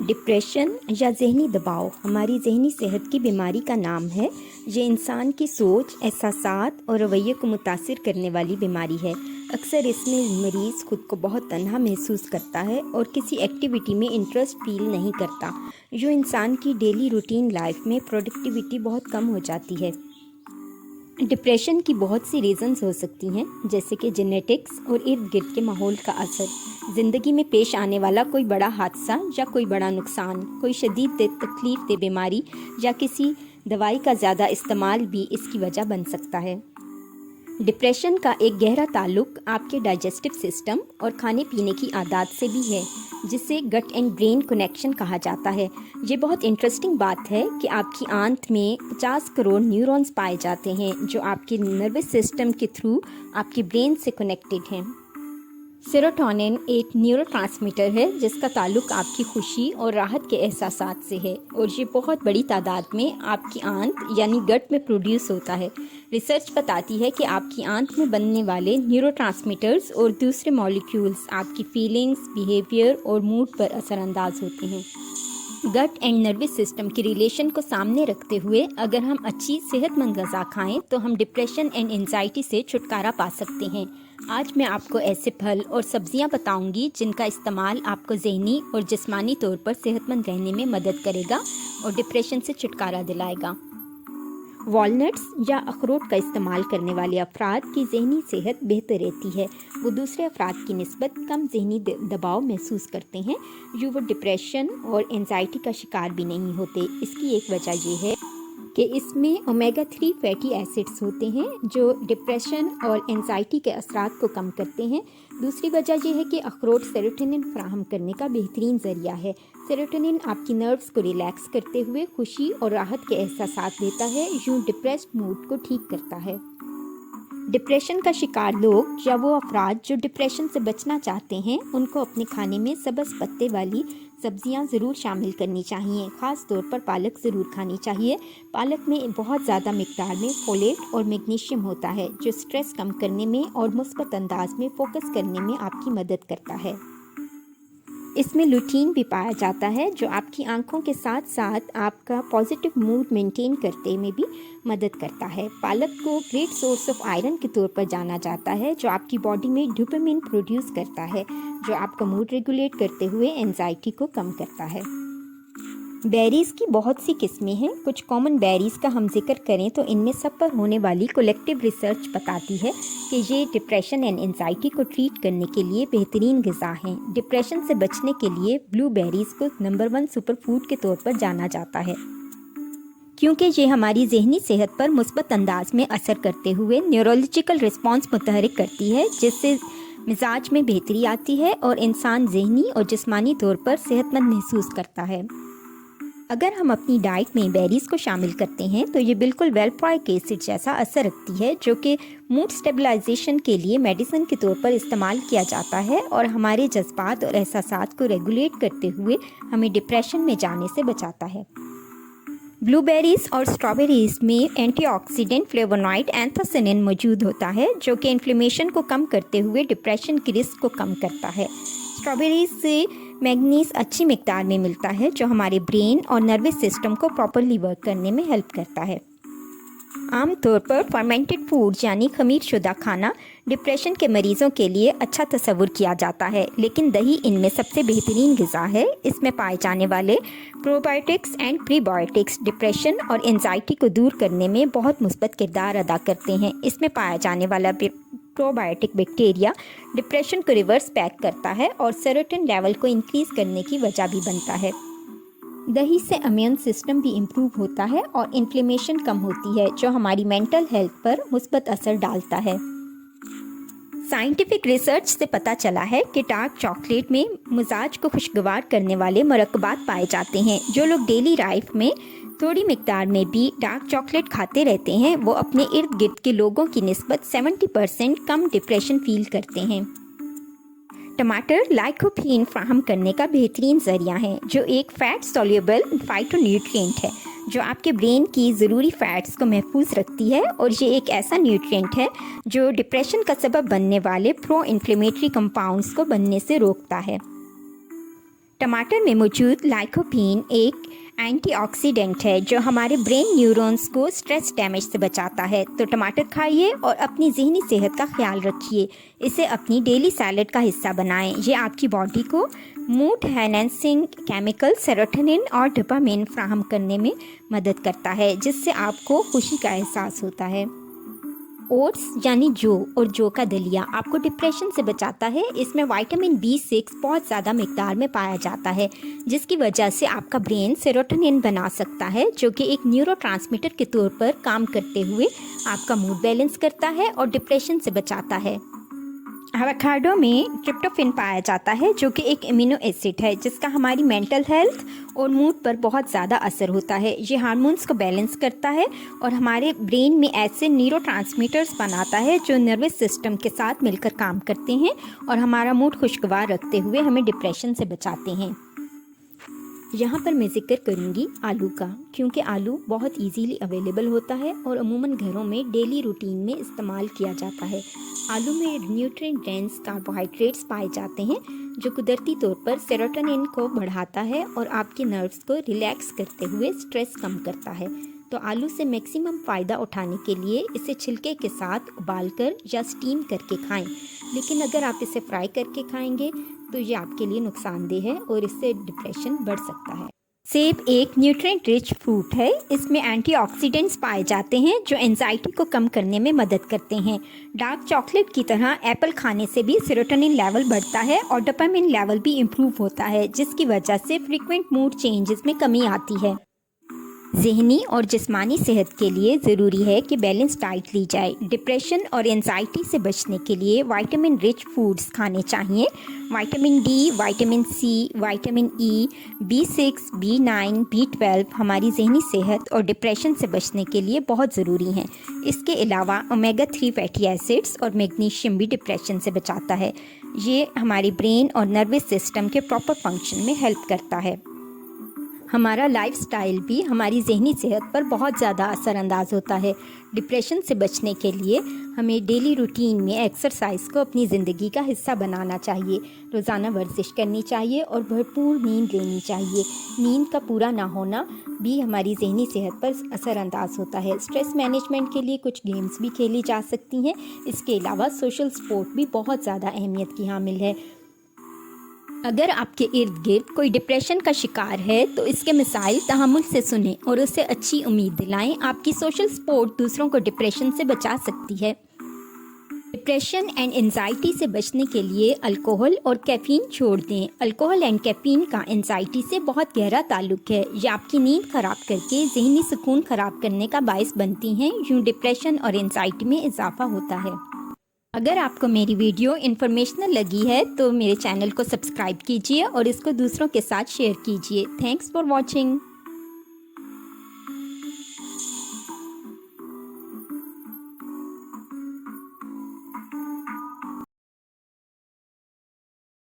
Depression या ज़हनी दबाव हमारी ज़हनी सेहत की बीमारी का नाम है। ये इंसान की सोच, एहसासात और रवैये को मुतासिर करने वाली बीमारी है। अक्सर इसमें मरीज़ खुद को बहुत तन्हा महसूस करता है और किसी एक्टिविटी में इंटरेस्ट फील नहीं करता, जो इंसान की डेली रूटीन लाइफ में प्रोडक्टिविटी बहुत कम हो जाती है। डिप्रेशन की बहुत सी रीज़न्स हो सकती हैं, जैसे कि जेनेटिक्स और इर्द गिर्द के माहौल का असर, ज़िंदगी में पेश आने वाला कोई बड़ा हादसा या कोई बड़ा नुकसान, कोई शदीद तकलीफ दे बीमारी या किसी दवाई का ज़्यादा इस्तेमाल भी इसकी वजह बन सकता है। डिप्रेशन का एक गहरा ताल्लुक आपके डाइजेस्टिव सिस्टम और खाने पीने की आदत से भी है, जिसे गट एंड ब्रेन कनेक्शन कहा जाता है। ये बहुत इंटरेस्टिंग बात है कि आपकी आंत में 50 करोड़ न्यूरॉन्स पाए जाते हैं, जो आपके नर्वस सिस्टम के थ्रू आपकी ब्रेन से कनेक्टेड हैं। सेरोटोनिन एक न्यूरोट्रांसमीटर है जिसका ताल्लुक आपकी खुशी और राहत के एहसासात से है, और ये बहुत बड़ी तादाद में आपकी आंत यानी गट में प्रोड्यूस होता है। रिसर्च बताती है कि आपकी आंत में बनने वाले न्यूरोट्रांसमीटर्स और दूसरे मॉलिक्यूल्स आपकी फीलिंग्स, बिहेवियर और मूड पर असरअंदाज होते हैं। गट एंड नर्वस सिस्टम के रिलेशन को सामने रखते हुए अगर हम अच्छी सेहतमंद ग़िज़ा खाएं तो हम डिप्रेशन एंड एंजाइटी से छुटकारा पा सकते हैं। आज मैं आपको ऐसे फल और सब्जियां बताऊंगी जिनका इस्तेमाल आपको ज़हनी और जिस्मानी तौर पर सेहतमंद रहने में मदद करेगा और डिप्रेशन से छुटकारा दिलाएगा। वॉलनट्स या अखरोट का इस्तेमाल करने वाले अफराद की ज़हनी सेहत बेहतर रहती है। वो दूसरे अफराद की निस्बत कम ज़हनी दबाव महसूस करते हैं, जो वो डिप्रेशन और एंजाइटी का शिकार भी नहीं होते। इसकी एक वजह यह है कि इसमें ओमेगा 3 फैटी एसिड्स होते हैं जो डिप्रेशन और एंजाइटी के असरात को कम करते हैं। दूसरी वजह यह है कि अखरोट सेरोटोनिन फराहम करने का बेहतरीन ज़रिया है। सेरोटोनिन आपकी नर्व्स को रिलैक्स करते हुए खुशी और राहत के एहसासात देता है, यूँ डिप्रेस्ड मूड को ठीक करता है। डिप्रेशन का शिकार लोग या वो अफराद जो डिप्रेशन से बचना चाहते हैं, उनको अपने खाने में सब्ज़ पत्ते वाली सब्जियां ज़रूर शामिल करनी चाहिए। ख़ास तौर पर पालक ज़रूर खानी चाहिए। पालक में बहुत ज़्यादा मिकदार में फोलेट और मैग्नीशियम होता है, जो स्ट्रेस कम करने में और मुस्बत अंदाज में फ़ोकस करने में आपकी मदद करता है। इसमें लुटीन भी पाया जाता है, जो आपकी आंखों के साथ साथ आपका पॉजिटिव मूड मेंटेन करने में भी मदद करता है। पालक को ग्रेट सोर्स ऑफ आयरन के तौर पर जाना जाता है, जो आपकी बॉडी में डोपामिन प्रोड्यूस करता है, जो आपका मूड रेगुलेट करते हुए एंजाइटी को कम करता है। बेरीज़ की बहुत सी किस्में हैं। कुछ कॉमन बेरीज़ का हम जिक्र करें तो इनमें सब पर होने वाली कलेक्टिव रिसर्च बताती है कि ये डिप्रेशन एंड एंजाइटी को ट्रीट करने के लिए बेहतरीन ग़िज़ा हैं। डिप्रेशन से बचने के लिए ब्लूबेरीज़ को नंबर 1 सुपर फूड के तौर पर जाना जाता है, क्योंकि ये हमारी ज़हनी सेहत पर मुस्बत अंदाज में असर करते हुए न्यूरोलॉजिकल रिस्पॉन्स मुतहरिक करती है, जिससे मिजाज में बेहतरी आती है और इंसान ज़हनी और जिस्मानी तौर पर सेहतमंद महसूस करता है। अगर हम अपनी डाइट में बेरीज़ को शामिल करते हैं तो ये बिल्कुल वेल्प्रोइक एसिड जैसा असर रखती है, जो कि मूड स्टेबलाइजेशन के लिए मेडिसिन के तौर पर इस्तेमाल किया जाता है और हमारे जज्बात और एहसासात को रेगुलेट करते हुए हमें डिप्रेशन में जाने से बचाता है। ब्लूबेरीज़ और स्ट्रॉबेरीज़ में एंटीऑक्सीडेंट फ्लेवोनॉइड एंथोसिनिन मौजूद होता है, जो कि इन्फ्लेमेशन को कम करते हुए डिप्रेशन की रिस्क को कम करता है। स्ट्रॉबेरीज़ से मैग्नीज अच्छी मिकदार में मिलता है, जो हमारे ब्रेन और नर्वस सिस्टम को प्रॉपरली वर्क करने में हेल्प करता है। आमतौर पर फर्मेंटेड फूड यानी खमीर शुदा खाना डिप्रेशन के मरीज़ों के लिए अच्छा तस्वुर किया जाता है, लेकिन दही इनमें सबसे बेहतरीन ग़िज़ा है। इसमें पाए जाने वाले प्रोबायोटिक्स एंड प्रीबायोटिक्स डिप्रेशन और एंजाइटी को दूर करने में बहुत मुस्बत किरदार अदा करते हैं। इसमें पाया जाने वाला प्रोबायोटिक बैक्टीरिया डिप्रेशन को रिवर्स बैक करता है और सेरोटोनिन लेवल को इंक्रीज़ करने की वजह भी बनता है। दही से इम्यून सिस्टम भी इम्प्रूव होता है और इन्फ्लेमेशन कम होती है, जो हमारी मेंटल हेल्थ पर मुस्बत असर डालता है। साइंटिफिक रिसर्च से पता चला है कि डार्क चॉकलेट में मिजाज को खुशगवार करने वाले मरकबात पाए जाते हैं। जो लोग डेली लाइफ में थोड़ी मिकदार में भी डार्क चॉकलेट खाते रहते हैं, वो अपने इर्द गिर्द के लोगों की निस्बत 70% कम डिप्रेशन फील करते हैं। टमाटर लाइकोपीन फ्राहम करने का बेहतरीन ज़रिया है, जो एक फ़ैट सोल्यूबल फाइटोन्यूट्रिएंट है, जो आपके ब्रेन की ज़रूरी फ़ैट्स को महफूज रखती है, और ये एक ऐसा न्यूट्रिएंट है जो डिप्रेशन का सबब बनने वाले प्रो इन्फ्लेमेटरी कंपाउंड्स को बनने से रोकता है। टमाटर में मौजूद लाइकोपीन एक एंटीऑक्सीडेंट है जो हमारे ब्रेन न्यूरॉन्स को स्ट्रेस डैमेज से बचाता है। तो टमाटर खाइए और अपनी ज़हनी सेहत का ख्याल रखिए। इसे अपनी डेली सैलेड का हिस्सा बनाएं। ये आपकी बॉडी को मूड एनहांसिंग केमिकल सेरोटोनिन और डोपामिन फ्राहम करने में मदद करता है, जिससे आपको खुशी का एहसास होता है। ओट्स यानी जौ और जौ का दलिया आपको डिप्रेशन से बचाता है। इसमें विटामिन B6 बहुत ज़्यादा मिकदार में पाया जाता है, जिसकी वजह से आपका ब्रेन सेरोटोनिन बना सकता है, जो कि एक न्यूरोट्रांसमीटर के तौर पर काम करते हुए आपका मूड बैलेंस करता है और डिप्रेशन से बचाता है। एवोकाडो में ट्रिप्टोफैन पाया जाता है, जो कि एक एमिनो एसिड है जिसका हमारी मेंटल हेल्थ और मूड पर बहुत ज़्यादा असर होता है। ये हार्मोन्स को बैलेंस करता है और हमारे ब्रेन में ऐसे न्यूरोट्रांसमीटर्स बनाता है जो नर्वस सिस्टम के साथ मिलकर काम करते हैं और हमारा मूड खुशगवार रखते हुए हमें डिप्रेशन से बचाते हैं। यहाँ पर मैं जिक्र करूँगी आलू का, क्योंकि आलू बहुत इजीली अवेलेबल होता है और अमूमन घरों में डेली रूटीन में इस्तेमाल किया जाता है। आलू में न्यूट्रिएंट डेंस कार्बोहाइड्रेट्स पाए जाते हैं जो कुदरती तौर पर सेरोटोनिन को बढ़ाता है और आपके नर्व्स को रिलैक्स करते हुए स्ट्रेस कम करता है। तो आलू से मैक्सिमम फ़ायदा उठाने के लिए इसे छिलके के साथ उबालकर या स्टीम करके खाएं। लेकिन अगर आप इसे फ्राई करके खाएंगे तो ये आपके लिए नुकसानदेह है और इससे डिप्रेशन बढ़ सकता है। सेब एक न्यूट्रिएंट रिच फ्रूट है। इसमें एंटीऑक्सीडेंट्स पाए जाते हैं जो एंजाइटी को कम करने में मदद करते हैं। डार्क चॉकलेट की तरह एप्पल खाने से भी सेरोटोनिन लेवल बढ़ता है और डोपामिन लेवल भी इम्प्रूव होता है, जिसकी वजह से फ्रीक्वेंट मूड चेंजेस में कमी आती है। ज़हनी और जिस्मानी सेहत के लिए ज़रूरी है कि बैलेंस डाइट ली जाए। डिप्रेशन और एंजाइटी से बचने के लिए विटामिन रिच फूड्स खाने चाहिए। Vitamin D, vitamin C, vitamin E, B6, B9, B12 हमारी ज़हनी सेहत और डिप्रेशन से बचने के लिए बहुत ज़रूरी हैं। इसके अलावा ओमेगा 3 फैटी एसिड्स और मैग्नीशियम भी डिप्रेशन से बचाता है। ये हमारी ब्रेन और नर्वस सिस्टम के प्रॉपर फंक्शन में हेल्प करता है। हमारा लाइफस्टाइल भी हमारी ज़हनी सेहत पर बहुत ज़्यादा असरअंदाज होता है। डिप्रेशन से बचने के लिए हमें डेली रूटीन में एक्सरसाइज को अपनी ज़िंदगी का हिस्सा बनाना चाहिए। रोज़ाना वर्जिश करनी चाहिए और भरपूर नींद लेनी चाहिए। नींद का पूरा ना होना भी हमारी ज़हनी सेहत पर असरअंदाज होता है। स्ट्रेस मैनेजमेंट के लिए कुछ गेम्स भी खेली जा सकती हैं। इसके अलावा सोशल सपोर्ट भी बहुत ज़्यादा अहमियत की हामिल है। अगर आपके इर्द गिर्द कोई डिप्रेशन का शिकार है तो इसके मिसाइल तहम्मुल से सुनें और उसे अच्छी उम्मीद दिलाएं। आपकी सोशल सपोर्ट दूसरों को डिप्रेशन से बचा सकती है। डिप्रेशन एंड एंजाइटी से बचने के लिए अल्कोहल और कैफ़ीन छोड़ दें। अल्कोहल एंड कैफ़ीन का एंजाइटी से बहुत गहरा ताल्लुक है। ये आपकी नींद ख़राब करके ज़हनी सुकून ख़राब करने का बायस बनती हैं। यूँ डिप्रेशन और एंजाइटी में इजाफा होता है। अगर आपको मेरी वीडियो इन्फॉर्मेशनल लगी है तो मेरे चैनल को सब्सक्राइब कीजिए और इसको दूसरों के साथ शेयर कीजिए। Thanks for watching.